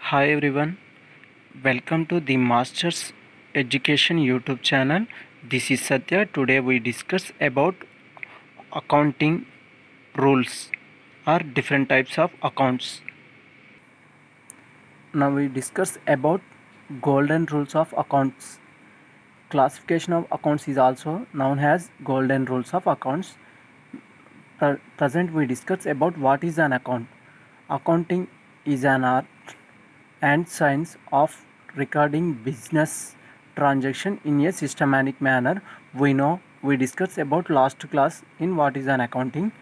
Hi everyone, welcome to the Masters Education YouTube channel. This is Satya. Today we discuss about accounting rules or different types of accounts. Now we discuss about golden rules of accounts. Classification of accounts is also known as golden rules of accounts. Present we discuss about what is an account. Accounting is an art and science of recording business transaction in a systematic manner. We discussed about last class in what is an accounting.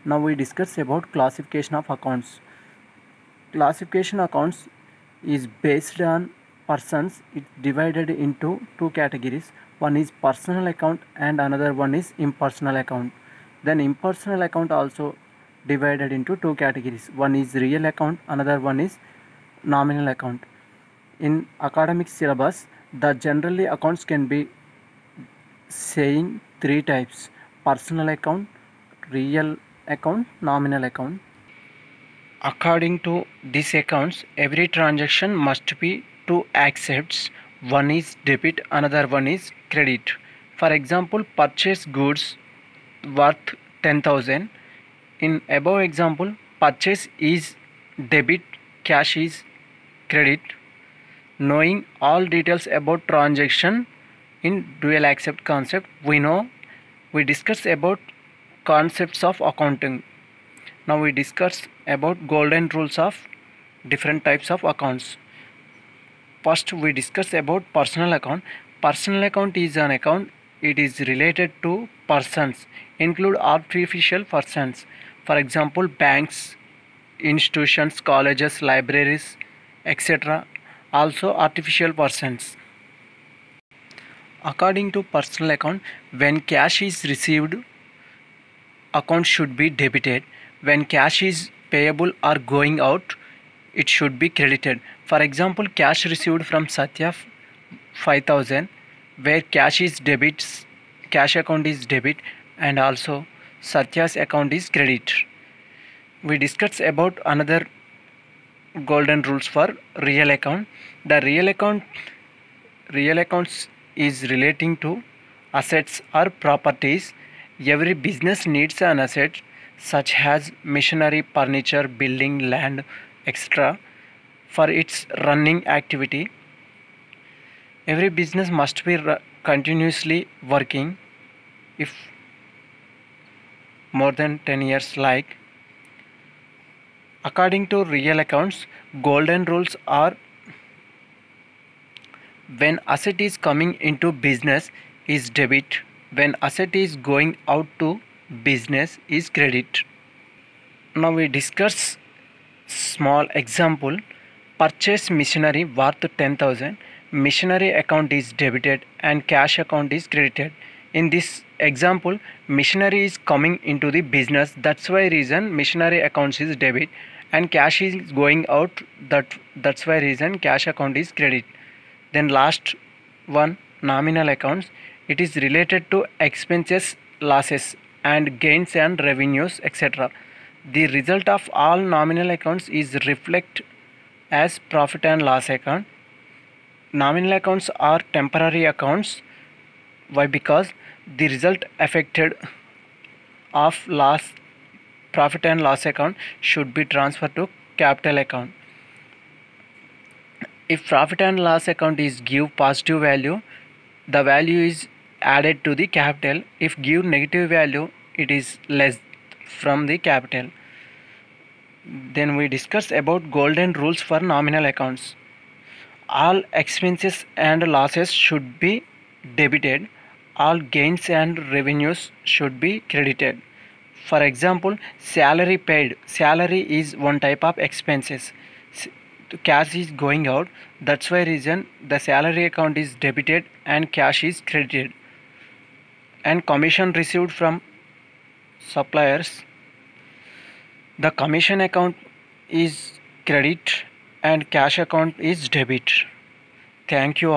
Now we discuss about classification of accounts. Classification accounts is based on persons. It divided into two categories. One is personal account and another one is impersonal account. Then impersonal account also divided into two categories. One is real account, another one is nominal account. In academic syllabus, the generally accounts can be saying three types: personal account, real account, nominal account. According to these accounts, every transaction must be two accepts. One is debit, another one is credit. For example, purchase goods worth 10,000. In above example, purchase is debit, cash is credit. Knowing all details about transaction in dual accept concept, we discuss about concepts of accounting. Now we discuss about golden rules of different types of accounts. First we discuss about personal account. Personal account is an account. It is related to persons, include artificial persons. For example, banks, institutions, colleges, libraries, etc. Also artificial persons. According to personal account, when cash is received, account should be debited. When cash is payable or going out, it should be credited. For example, cash received from Satya 5,000, where cash is debit, cash account is debit, and also Satya's account is credit. We discussed about another golden rules for real account. The real accounts is relating to assets or properties. Every business needs an asset such as machinery, furniture, building, land, etc. for its running activity. Every business must be continuously working if more than 10 years. Like, according to real accounts, golden rules are: when asset is coming into business is debit, when asset is going out to business is credit. Now we discuss small example. Purchase machinery worth 10,000. Machinery account is debited and cash account is credited. In this example, machinery is coming into the business. That's why reason machinery accounts is debit, and cash is going out. That's why reason cash account is credit. Then last one, nominal accounts. It is related to expenses, losses, and gains and revenues, etc. The result of all nominal accounts is reflect as profit and loss account. Nominal accounts are temporary accounts. Why? Because the result affected of loss, profit and loss account should be transferred to capital account. If profit and loss account is give positive value, the value is added to the capital. If give negative value, it is less from the capital. Then we discuss about golden rules for nominal accounts. All expenses and losses should be debited. All gains and revenues should be credited. For example, salary paid. Salary is one type of expenses. Cash is going out. That's why reason the salary account is debited and cash is credited. And commission received from suppliers, the commission account is credit and cash account is debit. Thank you.